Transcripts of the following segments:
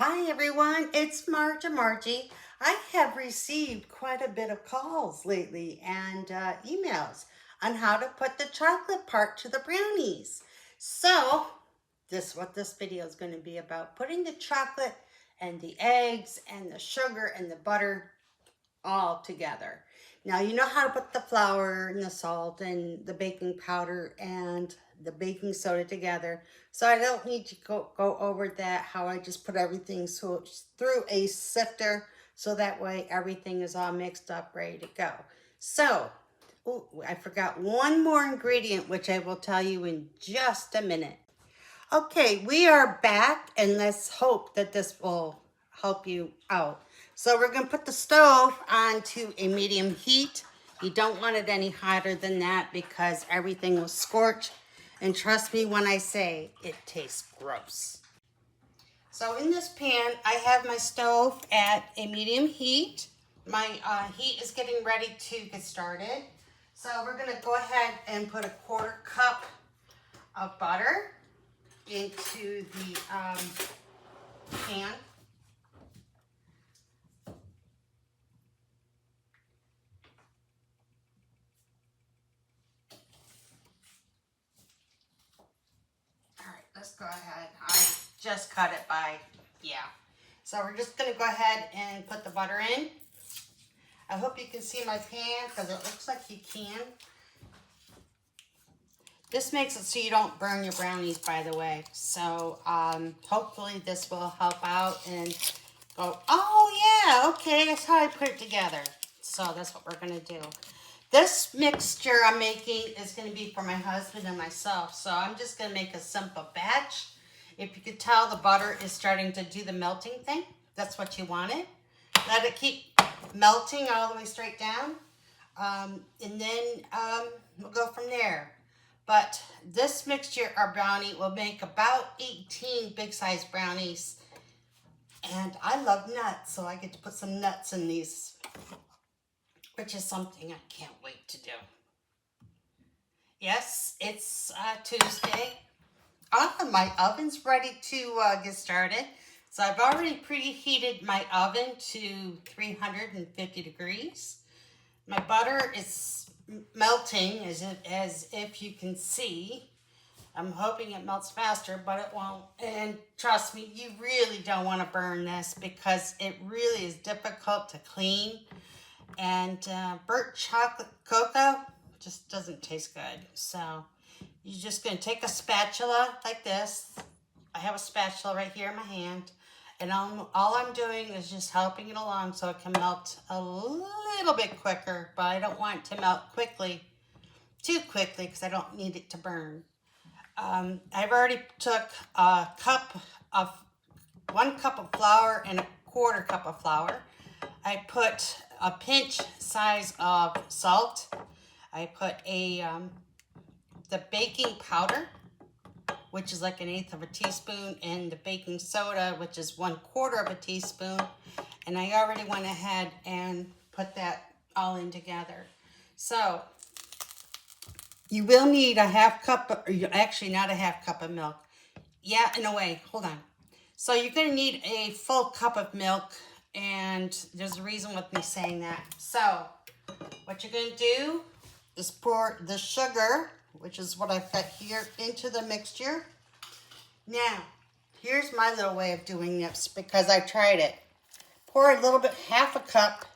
Hi everyone, it's Margie. I have received quite a bit of calls lately and emails on how to put the chocolate part to the brownies. So, this is what this video is going to be about, putting the chocolate and the eggs and the sugar and the butter all together. Now you know how to put the flour and the salt and the baking powder and the baking soda together. So I don't need to go over that, how I just put everything through a sifter so that way everything is all mixed up, ready to go. So, ooh, I forgot one more ingredient, which I will tell you in just a minute. Okay, we are back and let's hope that this will help you out. So we're going to put the stove onto a medium heat. You don't want it any hotter than that because everything will scorch. And trust me when I say it tastes gross. So in this pan, I have my stove at a medium heat. My heat is getting ready to get started. So we're going to go ahead and put a 1/4 cup of butter into the pan. All right, let's go ahead. I just cut it by, yeah. So we're just gonna go ahead and put the butter in. I hope you can see my pan because it looks like you can. This makes it so you don't burn your brownies, by the way. So hopefully this will help out and go, oh yeah, okay, that's how I put it together. So that's what we're gonna do. This mixture I'm making is gonna be for my husband and myself. So I'm just gonna make a simple batch. If you could tell, the butter is starting to do the melting thing. That's what you wanted. Let it keep melting all the way straight down. And then we'll go from there. But this mixture or brownie will make about 18 big size brownies. And I love nuts, so I get to put some nuts in these, which is something I can't wait to do. Yes, it's Tuesday. My oven's ready to get started. So I've already preheated my oven to 350 degrees. My butter is melting as if you can see. I'm hoping it melts faster, but it won't. And trust me, you really don't want to burn this because it really is difficult to clean. And burnt chocolate cocoa just doesn't taste good. So you're just going to take a spatula like this. I have a spatula right here in my hand. And all I'm doing is just helping it along so it can melt a little bit quicker. But I don't want it to melt too quickly, because I don't need it to burn. I've already took a cup of 1 cup of flour and a 1/4 cup of flour. I put a pinch size of salt. I put the baking powder, which is like 1/8 of a teaspoon, and the baking soda, which is 1/4 of a teaspoon. And I already went ahead and put that all in together. So you will need a 1/2 cup, actually not a 1/2 cup of milk. Yeah, in a way, hold on. So you're gonna need a full cup of milk, and there's a reason with me saying that. So what you're gonna do is pour the sugar, which is what I've got here, into the mixture. Now, here's my little way of doing this because I tried it. Pour a little bit, 1/2 cup,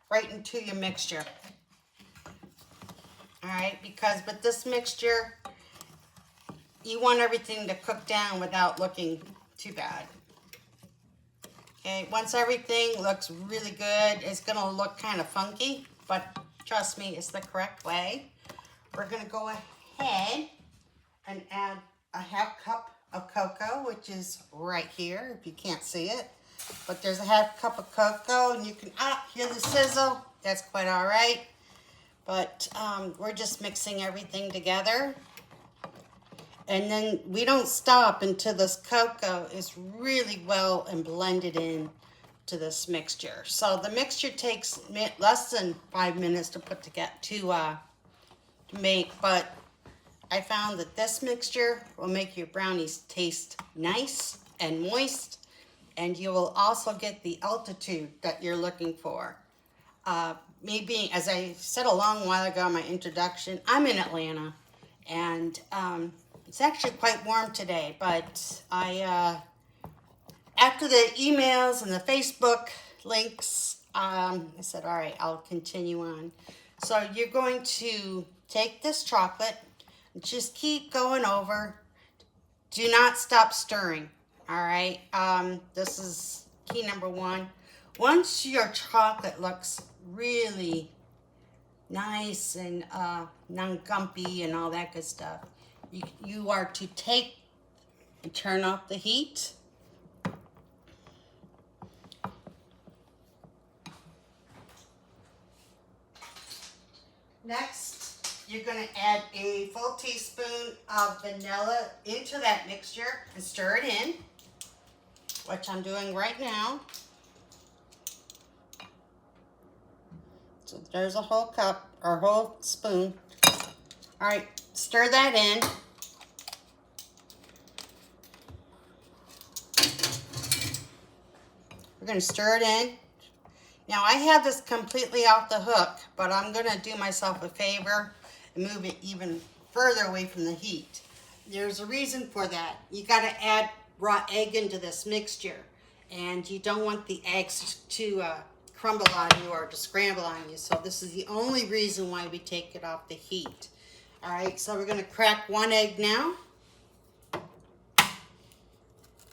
right into your mixture. All right, because with this mixture, you want everything to cook down without looking too bad. Okay, once everything looks really good, it's gonna look kind of funky, but trust me, it's the correct way. We're gonna go ahead and add a 1/2 cup of cocoa, which is right here, if you can't see it. But there's a 1/2 cup of cocoa, and you can hear the sizzle. That's quite all right. But we're just mixing everything together. And then we don't stop until this cocoa is really well and blended in to this mixture. So the mixture takes less than 5 minutes to put together to make, but I found that this mixture will make your brownies taste nice and moist and you will also get the altitude that you're looking for. Me being, as I said a long while ago in my introduction, I'm in Atlanta, and it's actually quite warm today, but after the emails and the Facebook links, I said, all right, I'll continue on. So you're going to take this chocolate, and just keep going over. Do not stop stirring, all right? This is key number one. Once your chocolate looks really nice and non-gumpy and all that good stuff, you are to take and turn off the heat. Next, you're going to add a full teaspoon of vanilla into that mixture and stir it in, which I'm doing right now. So there's a whole cup or whole spoon. All right, stir that in. We're going to stir it in. Now I have this completely off the hook, but I'm going to do myself a favor and move it even further away from the heat. There's a reason for that. You got to add raw egg into this mixture, and you don't want the eggs to crumble on you or to scramble on you. So this is the only reason why we take it off the heat. All right, so we're going to crack one egg now.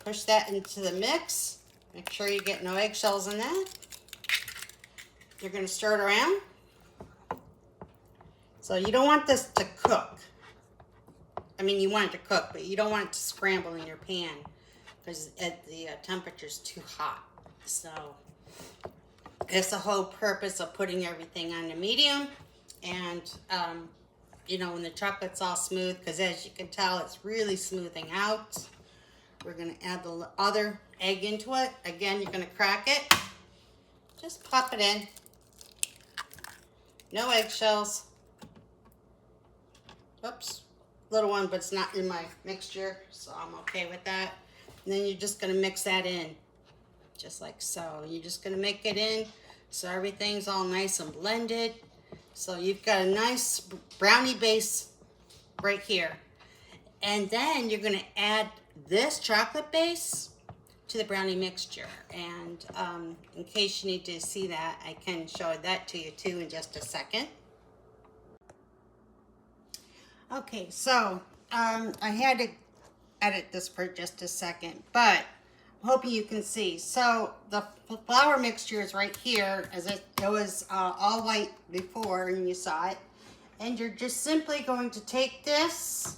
Push that into the mix. Make sure you get no eggshells in that. You're going to stir it around. So you don't want this to cook. I mean, you want it to cook, but you don't want it to scramble in your pan because the temperature's too hot. So it's the whole purpose of putting everything on the medium. And, you know, when the chocolate's all smooth, because as you can tell, it's really smoothing out. We're going to add the other egg into it. Again, you're going to crack it. Just pop it in. No eggshells. Oops. Little one, but it's not in my mixture, so I'm okay with that. And then you're just going to mix that in. Just like so. You're just going to make it in so everything's all nice and blended. So you've got a nice brownie base right here. And then you're going to add this chocolate base to the brownie mixture. And in case you need to see that, I can show that to you too in just a second. Okay, so I had to edit this for just a second, but I'm hoping you can see. So the flour mixture is right here, as it was all white before and you saw it. And you're just simply going to take this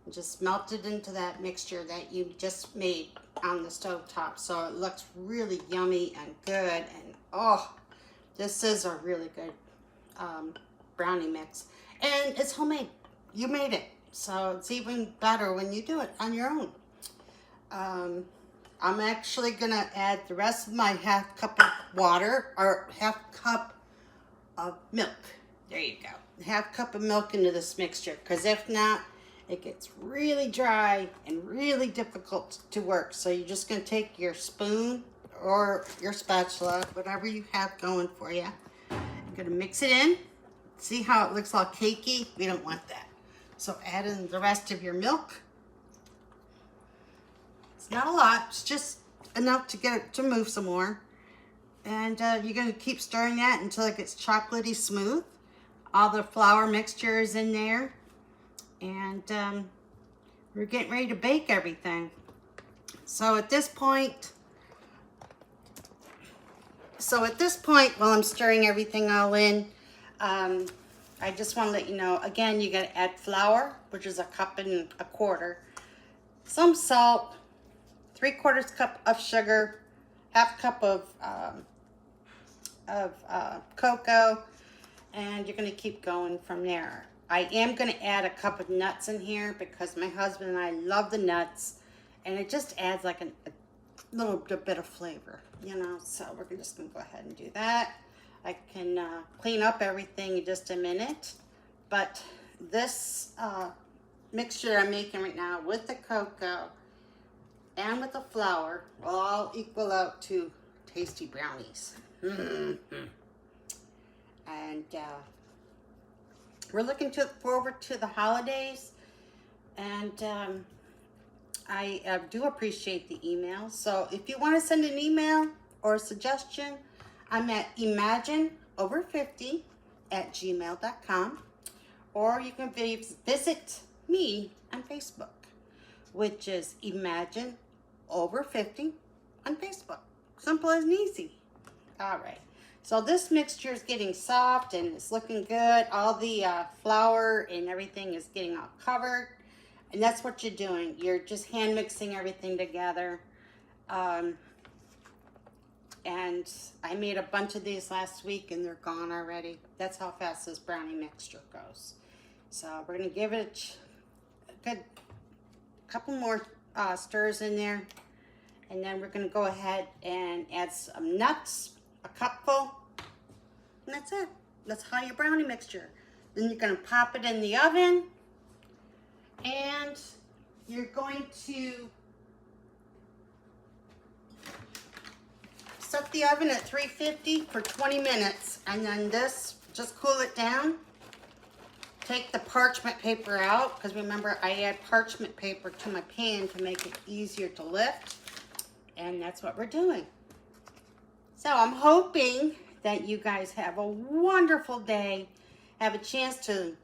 and just melt it into that mixture that you just made on the stove top. So it looks really yummy and good. And oh, this is a really good brownie mix. And it's homemade. You made it. So it's even better when you do it on your own. I'm actually going to add the rest of my half cup of water, or half cup of milk. There you go. Half cup of milk into this mixture, because if not, it gets really dry and really difficult to work. So you're just going to take your spoon or your spatula, whatever you have going for you. You're going to mix it in. See how it looks all cakey? We don't want that. So add in the rest of your milk. It's not a lot. It's just enough to get it to move some more. And you're going to keep stirring that until it gets chocolatey smooth. All the flour mixture is in there. And we're getting ready to bake everything. So at this point, while I'm stirring everything all in, I just want to let you know, again, you got to add flour, which is 1.25 cups, some salt, 3/4 cup of sugar, 1/2 cup of cocoa, and you're going to keep going from there. I am going to add a cup of nuts in here because my husband and I love the nuts, and it just adds like a little bit of flavor, you know, so we're just going to go ahead and do that. I can clean up everything in just a minute, but this mixture I'm making right now with the cocoa and with the flour will all equal out to tasty brownies. And we're looking forward to the holidays, and I do appreciate the emails. So if you want to send an email or a suggestion, I'm at imagineover50@gmail.com, or you can visit me on Facebook, which is Imagine Over 50 on Facebook. Simple and easy. All right. So this mixture is getting soft and it's looking good. All the flour and everything is getting all covered. And that's what you're doing. You're just hand mixing everything together. And I made a bunch of these last week and they're gone already. That's how fast this brownie mixture goes. So we're going to give it a good couple more stirs in there. And then we're going to go ahead and add some nuts, a cupful. And that's it. That's how your brownie mixture. Then you're going to pop it in the oven. And you're going to set the oven at 350 for 20 minutes. And then just cool it down. Take the parchment paper out, because remember I add parchment paper to my pan to make it easier to lift. And that's what we're doing. So I'm hoping that you guys have a wonderful day. Have a chance to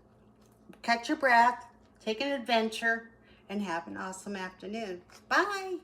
catch your breath, take an adventure, and have an awesome afternoon. Bye.